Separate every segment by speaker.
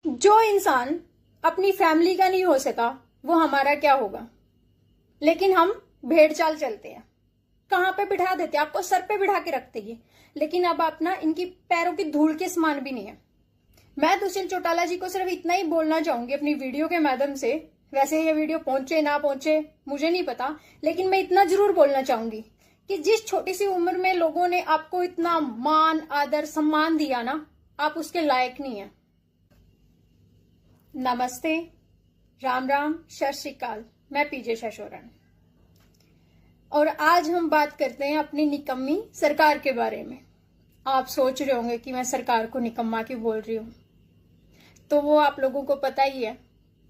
Speaker 1: जो इंसान अपनी फैमिली का नहीं हो सका वो हमारा क्या होगा। लेकिन हम भेड़ चाल चलते हैं, कहां पे बिठा देते, आपको सर पे बिठा के रखते हैं, लेकिन अब अपना इनकी पैरों की धूल के समान भी नहीं है। मैं दुष्यंत चौटाला जी को सिर्फ इतना ही बोलना चाहूंगी अपनी वीडियो के माध्यम से। वैसे ये वीडियो पहुंचे ना पहुंचे मुझे नहीं पता, लेकिन मैं इतना जरूर बोलना चाहूंगी कि जिस छोटी सी उम्र में लोगों ने आपको इतना मान आदर सम्मान दिया ना, आप उसके लायक नहीं है। नमस्ते, राम राम, सत श्री अकाल। मैं पीजे शशोरन और आज हम बात करते हैं अपनी निकम्मी सरकार के बारे में। आप सोच रहे होंगे कि मैं सरकार को निकम्मा क्यों बोल रही हूं, तो वो आप लोगों को पता ही है।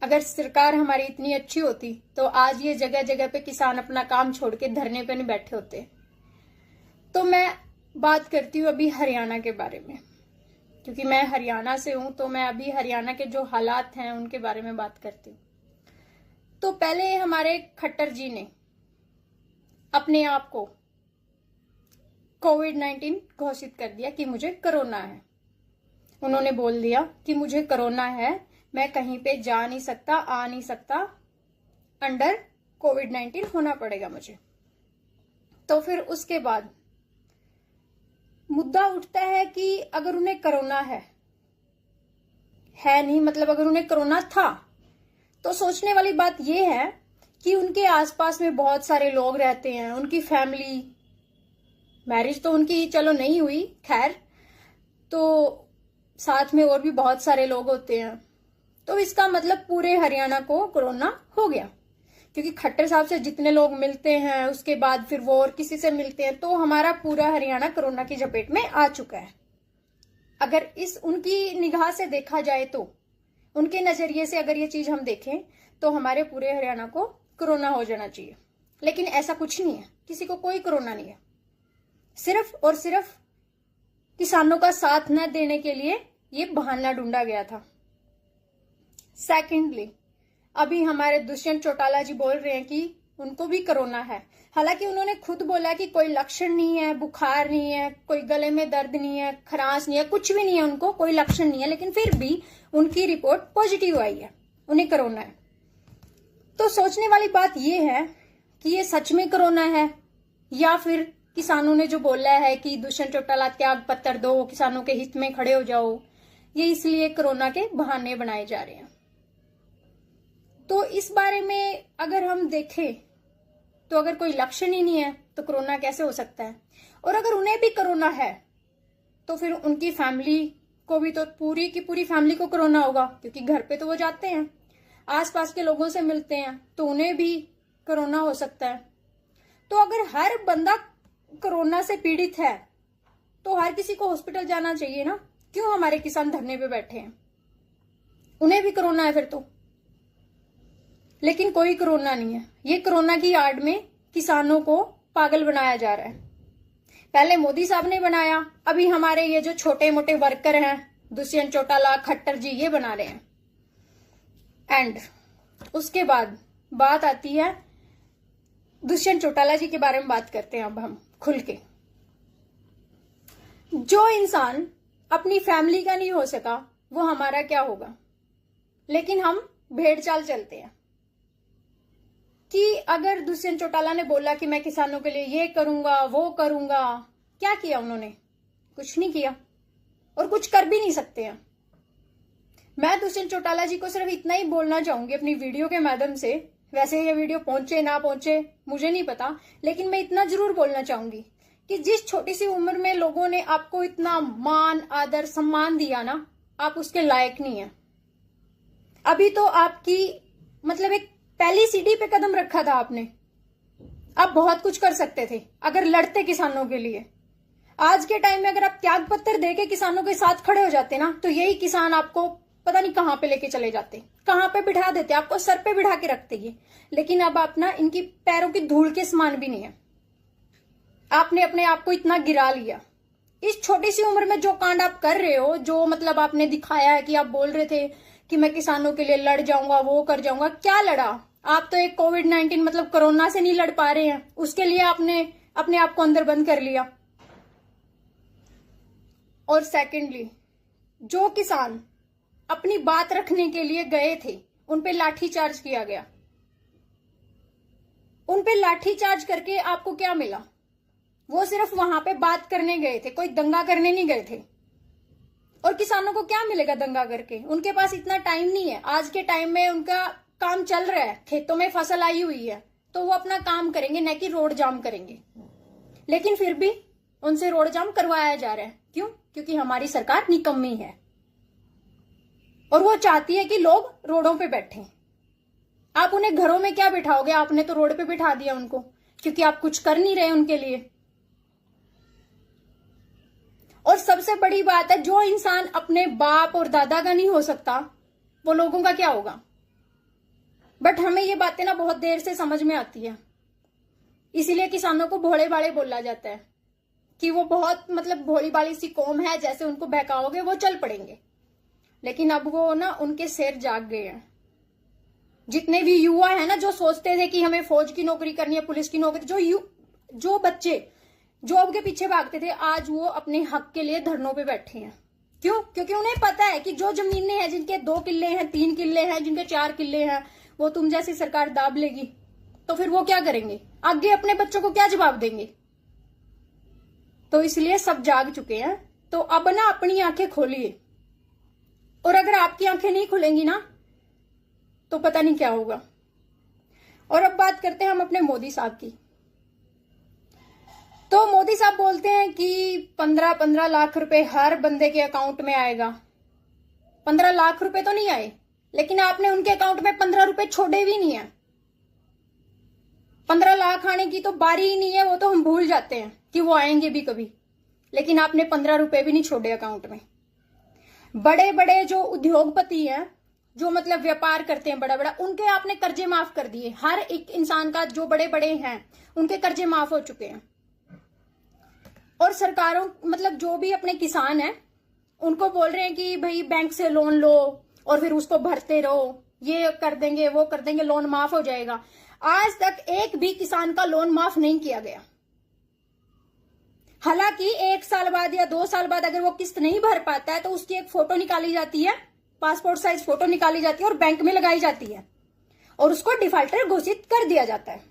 Speaker 1: अगर सरकार हमारी इतनी अच्छी होती तो आज ये जगह जगह पे किसान अपना काम छोड़ के धरने पे नहीं बैठे होते। तो मैं बात करती हूँ अभी हरियाणा के बारे में, क्योंकि मैं हरियाणा से हूं, तो मैं अभी हरियाणा के जो हालात हैं उनके बारे में बात करती हूँ। तो पहले हमारे खट्टर जी ने अपने आप को कोविड-19 घोषित कर दिया कि मुझे कोरोना है। उन्होंने बोल दिया कि मुझे कोरोना है, मैं कहीं पे जा नहीं सकता, आ नहीं सकता, अंडर कोविड-19 होना पड़ेगा मुझे। तो फिर उसके बाद मुद्दा उठता है कि अगर उन्हें कोरोना है नहीं, मतलब अगर उन्हें कोरोना था, तो सोचने वाली बात यह है कि उनके आसपास में बहुत सारे लोग रहते हैं, उनकी फैमिली, मैरिज तो उनकी चलो नहीं हुई खैर, तो साथ में और भी बहुत सारे लोग होते हैं। तो इसका मतलब पूरे हरियाणा को कोरोना हो गया, क्योंकि खट्टर साहब से जितने लोग मिलते हैं उसके बाद फिर वो और किसी से मिलते हैं, तो हमारा पूरा हरियाणा कोरोना की चपेट में आ चुका है। अगर इस उनकी निगाह से देखा जाए, तो उनके नजरिए से अगर ये चीज हम देखें तो हमारे पूरे हरियाणा को कोरोना हो जाना चाहिए, लेकिन ऐसा कुछ नहीं है, किसी को कोई कोरोना नहीं है। सिर्फ और सिर्फ किसानों का साथ न देने के लिए ये बहाना ढूंढा गया था। सेकेंडली, अभी हमारे दुष्यंत चौटाला जी बोल रहे हैं कि उनको भी कोरोना है। हालांकि उन्होंने खुद बोला कि कोई लक्षण नहीं है, बुखार नहीं है, कोई गले में दर्द नहीं है, खरांश नहीं है, कुछ भी नहीं है, उनको कोई लक्षण नहीं है, लेकिन फिर भी उनकी रिपोर्ट पॉजिटिव आई है, उन्हें कोरोना है। तो सोचने वाली बात यह है कि ये सच में कोरोना है या फिर किसानों ने जो बोला है कि दुष्यंत चौटाला त्याग पत्र दो, किसानों के हित में खड़े हो जाओ, ये इसलिए कोरोना के बहाने बनाए जा रहे हैं। तो इस बारे में अगर हम देखें तो अगर कोई लक्षण ही नहीं है तो कोरोना कैसे हो सकता है। और अगर उन्हें भी कोरोना है तो फिर उनकी फैमिली को भी, तो पूरी की पूरी फैमिली को कोरोना होगा, क्योंकि घर पे तो वो जाते हैं, आसपास के लोगों से मिलते हैं, तो उन्हें भी कोरोना हो सकता है। तो अगर हर बंदा कोरोना से पीड़ित है तो हर किसी को हॉस्पिटल जाना चाहिए ना। क्यों हमारे किसान धरने पे बैठे हैं, उन्हें भी कोरोना है फिर तो। लेकिन कोई कोरोना नहीं है। ये कोरोना की आड़ में किसानों को पागल बनाया जा रहा है। पहले मोदी साहब ने बनाया, अभी हमारे ये जो छोटे मोटे वर्कर हैं, दुष्यंत चौटाला, खट्टर जी, ये बना रहे हैं। एंड उसके बाद बात आती है दुष्यंत चौटाला जी के बारे में बात करते हैं अब हम खुल के। जो इंसान अपनी फैमिली का नहीं हो सका वो हमारा क्या होगा। लेकिन हम भेड़ चाल चलते हैं कि अगर दुष्यंत चौटाला ने बोला कि मैं किसानों के लिए ये करूंगा वो करूंगा, क्या किया उन्होंने? कुछ नहीं किया और कुछ कर भी नहीं सकते हैं। मैं दुष्यंत चौटाला जी को सिर्फ इतना ही बोलना चाहूंगी अपनी वीडियो के माध्यम से। वैसे ये वीडियो पहुंचे ना पहुंचे मुझे नहीं पता, लेकिन मैं इतना जरूर बोलना चाहूंगी कि जिस छोटी सी उम्र में लोगों ने आपको इतना मान आदर सम्मान दिया ना, आप उसके लायक नहीं है। अभी तो आपकी मतलब एक पहली सीढ़ी पे कदम रखा था आपने, आप बहुत कुछ कर सकते थे अगर लड़ते किसानों के लिए। आज के टाइम में अगर आप त्याग पत्र देके किसानों के साथ खड़े हो जाते ना, तो यही किसान आपको पता नहीं कहां पे लेके चले जाते, कहां पे बिठा देते, आपको सर पे बिठा के रखते ये। लेकिन अब अपना इनकी पैरों की धूल के समान भी नहीं है। आपने अपने आप को इतना गिरा लिया। इस छोटी सी उम्र में जो कांड आप कर रहे हो, जो मतलब आपने दिखाया है कि आप बोल रहे थे कि मैं किसानों के लिए लड़ जाऊंगा, वो कर जाऊंगा, क्या लड़ा? आप तो एक कोविड-19 मतलब कोरोना से नहीं लड़ पा रहे हैं, उसके लिए आपने अपने आप को अंदर बंद कर लिया। और सेकेंडली, जो किसान अपनी बात रखने के लिए गए थे, उन पे लाठीचार्ज किया गया। उन पे लाठीचार्ज करके आपको क्या मिला? वो सिर्फ वहां पे बात करने गए थे, कोई दंगा करने नहीं गए थे। और किसानों को क्या मिलेगा दंगा करके? उनके पास इतना टाइम नहीं है। आज के टाइम में उनका काम चल रहा है, खेतों में फसल आई हुई है, तो वो अपना काम करेंगे, न कि रोड जाम करेंगे। लेकिन फिर भी उनसे रोड जाम करवाया जा रहा है। क्यों? क्योंकि हमारी सरकार निकम्मी है और वो चाहती है कि लोग रोडों पे बैठे। आप उन्हें घरों में क्या बिठाओगे? आपने तो रोड पे बिठा दिया उनको, क्योंकि आप कुछ कर नहीं रहे उनके लिए। और सबसे बड़ी बात है, जो इंसान अपने बाप और दादा का नहीं हो सकता, वो लोगों का क्या होगा? बट हमें ये बातें ना बहुत देर से समझ में आती है, इसीलिए किसानों को भोले भाले बोला जाता है कि वो बहुत भोली भाली सी कौम है, जैसे उनको बहकाओगे वो चल पड़ेंगे। लेकिन अब वो ना उनके सिर जाग गए हैं। जितने भी युवा है ना, जो सोचते थे कि हमें फौज की नौकरी करनी है, पुलिस की नौकरी, जो बच्चे जॉब के पीछे भागते थे, आज वो अपने हक के लिए धरनों पे बैठे हैं। क्यों? क्योंकि उन्हें पता है कि जो जमीनें हैं, जिनके 2 किल्ले हैं, 3 किल्ले हैं, जिनके 4 किल्ले हैं, वो तुम जैसी सरकार दाब लेगी। तो फिर वो क्या करेंगे? आगे अपने बच्चों को क्या जवाब देंगे? तो इसलिए सब जाग चुके हैं। तो अब ना अपनी आंखें खोलिए, और अगर आपकी आंखें नहीं खुलेंगी ना, तो पता नहीं क्या होगा। और अब बात करते हैं हम अपने मोदी साहब की। तो मोदी साहब बोलते हैं कि 15-15 लाख रुपए हर बंदे के अकाउंट में आएगा। 15 लाख रुपए तो नहीं आए, लेकिन आपने उनके अकाउंट में 15 रुपए छोड़े भी नहीं है। 15 लाख आने की तो बारी ही नहीं है, वो तो हम भूल जाते हैं कि वो आएंगे भी कभी। लेकिन आपने 15 रुपए भी नहीं छोड़े अकाउंट में। बड़े बड़े जो उद्योगपति हैं, जो व्यापार करते हैं बड़ा बड़ा, उनके आपने कर्जे माफ कर दिए। हर एक इंसान का, जो बड़े बड़े हैं, उनके कर्जे माफ हो चुके हैं। और सरकारों जो भी अपने किसान हैं, उनको बोल रहे हैं कि भाई बैंक से लोन लो और फिर उसको भरते रहो, ये कर देंगे वो कर देंगे, लोन माफ हो जाएगा। आज तक एक भी किसान का लोन माफ नहीं किया गया। हालांकि 1 साल बाद या 2 साल बाद अगर वो किस्त नहीं भर पाता है, तो उसकी एक फोटो निकाली जाती है, पासपोर्ट साइज फोटो निकाली जाती है और बैंक में लगाई जाती है, और उसको डिफॉल्टर घोषित कर दिया जाता है।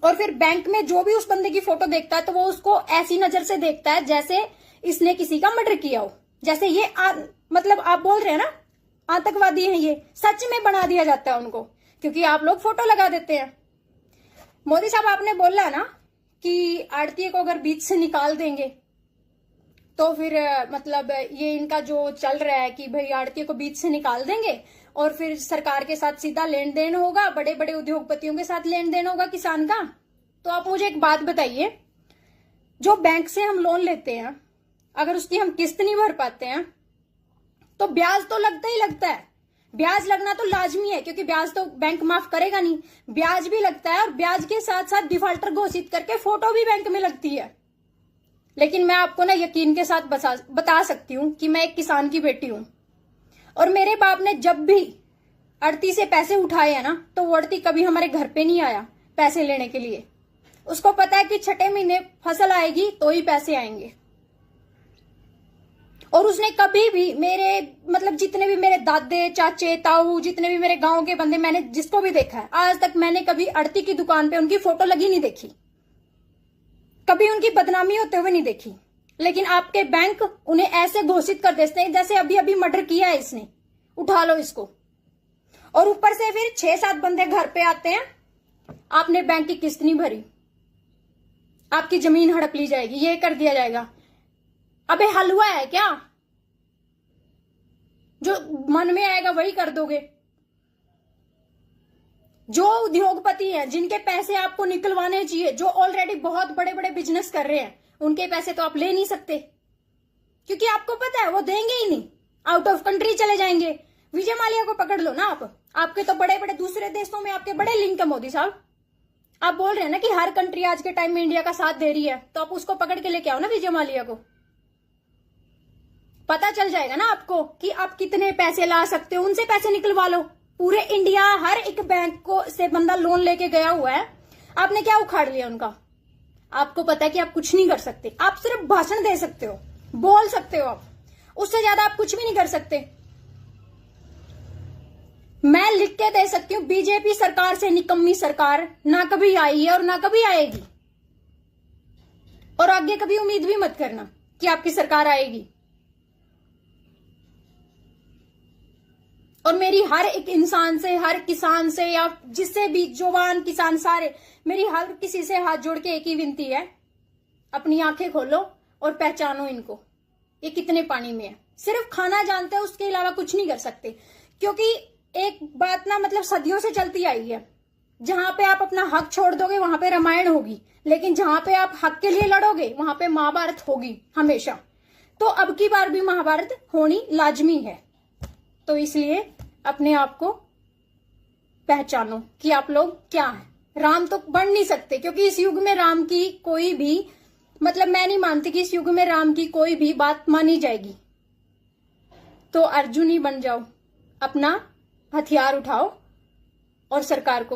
Speaker 1: और फिर बैंक में जो भी उस बंदे की फोटो देखता है, तो वो उसको ऐसी नजर से देखता है जैसे इसने किसी का मर्डर किया हो, जैसे ये आप बोल रहे हैं ना, आतंकवादी हैं ये, सच में बना दिया जाता है उनको, क्योंकि आप लोग फोटो लगा देते हैं। मोदी साहब, आपने बोला ना कि आड़ती को अगर बीच से निकाल देंगे, तो फिर ये इनका जो चल रहा है कि भाई आड़ती को बीच से निकाल देंगे और फिर सरकार के साथ सीधा लेन देन होगा, बड़े बड़े उद्योगपतियों के साथ लेन देन होगा किसान का। तो आप मुझे एक बात बताइए, जो बैंक से हम लोन लेते हैं, अगर उसकी हम किस्त नहीं भर पाते हैं, तो ब्याज तो लगता ही लगता है। ब्याज लगना तो लाजमी है, क्योंकि ब्याज तो बैंक माफ करेगा नहीं, ब्याज भी लगता है। और ब्याज के साथ साथ डिफॉल्टर घोषित करके फोटो भी बैंक में लगती है। लेकिन मैं आपको ना यकीन के साथ बता सकती हूँ कि मैं एक किसान की बेटी हूं, और मेरे बाप ने जब भी आड़ती से पैसे उठाए हैं ना, तो वो आड़ती कभी हमारे घर पे नहीं आया पैसे लेने के लिए। उसको पता है कि 6ठे महीने फसल आएगी तो ही पैसे आएंगे। और उसने कभी भी मेरे जितने भी मेरे दादे, चाचे, ताऊ, जितने भी मेरे गांव के बंदे, मैंने जिसको भी देखा है, आज तक मैंने कभी आड़ती की दुकान पे उनकी फोटो लगी नहीं देखी, कभी उनकी बदनामी होते हुए नहीं देखी। लेकिन आपके बैंक उन्हें ऐसे घोषित कर देते हैं जैसे अभी अभी मर्डर किया है इसने, उठा लो इसको। और ऊपर से फिर 6-7 बंदे घर पे आते हैं, आपने बैंक की किस्त नहीं भरी, आपकी जमीन हड़प ली जाएगी, ये कर दिया जाएगा। अबे हलवा है क्या? जो मन में आएगा वही कर दोगे। जो उद्योगपति हैं, जिनके पैसे आपको निकलवाने चाहिए, जो ऑलरेडी बहुत बड़े बड़े बिजनेस कर रहे हैं, उनके पैसे तो आप ले नहीं सकते, क्योंकि आपको पता है वो देंगे ही नहीं, आउट ऑफ कंट्री चले जाएंगे। विजय माल्या को पकड़ लो ना आप, आपके तो बड़े बड़े दूसरे देशों में आपके बड़े लिंक है मोदी साहब। आप बोल रहे हैं ना कि हर कंट्री आज के टाइम में इंडिया का साथ दे रही है, तो आप उसको पकड़ के लेके आओ ना विजय माल्या को। पता चल जाएगा ना आपको कि आप कितने पैसे ला सकते हो, उनसे पैसे निकलवा लो। पूरे इंडिया हर एक बैंक को से बंदा लोन लेके गया हुआ है, आपने क्या उखाड़ लिया उनका? आपको पता है कि आप कुछ नहीं कर सकते, आप सिर्फ भाषण दे सकते हो, बोल सकते हो, आप उससे ज्यादा आप कुछ भी नहीं कर सकते। मैं लिख के दे सकती हूँ, बीजेपी सरकार से निकम्मी सरकार ना कभी आई है और ना कभी आएगी, और आगे कभी उम्मीद भी मत करना कि आपकी सरकार आएगी। और मेरी हर एक इंसान से, हर किसान से, या जिससे भी, जवान किसान सारे, मेरी हर किसी से हाथ जोड़ के एक ही विनती है, अपनी आंखें खोलो और पहचानो इनको, ये कितने पानी में है। सिर्फ खाना जानते हैं, उसके अलावा कुछ नहीं कर सकते। क्योंकि एक बात ना, मतलब सदियों से चलती आई है, जहां पे आप अपना हक छोड़ दोगे वहां पे रामायण होगी, लेकिन जहां पे आप हक के लिए लड़ोगे वहां पे महाभारत होगी हमेशा। तो अब की बार भी महाभारत होनी लाजमी है। तो इसलिए अपने आप को पहचानो कि आप लोग क्या हैं। राम तो बन नहीं सकते, क्योंकि इस युग में राम की कोई भी, मतलब मैं नहीं मानती कि इस युग में राम की कोई भी बात मानी जाएगी। तो अर्जुन ही बन जाओ, अपना हथियार उठाओ और सरकार को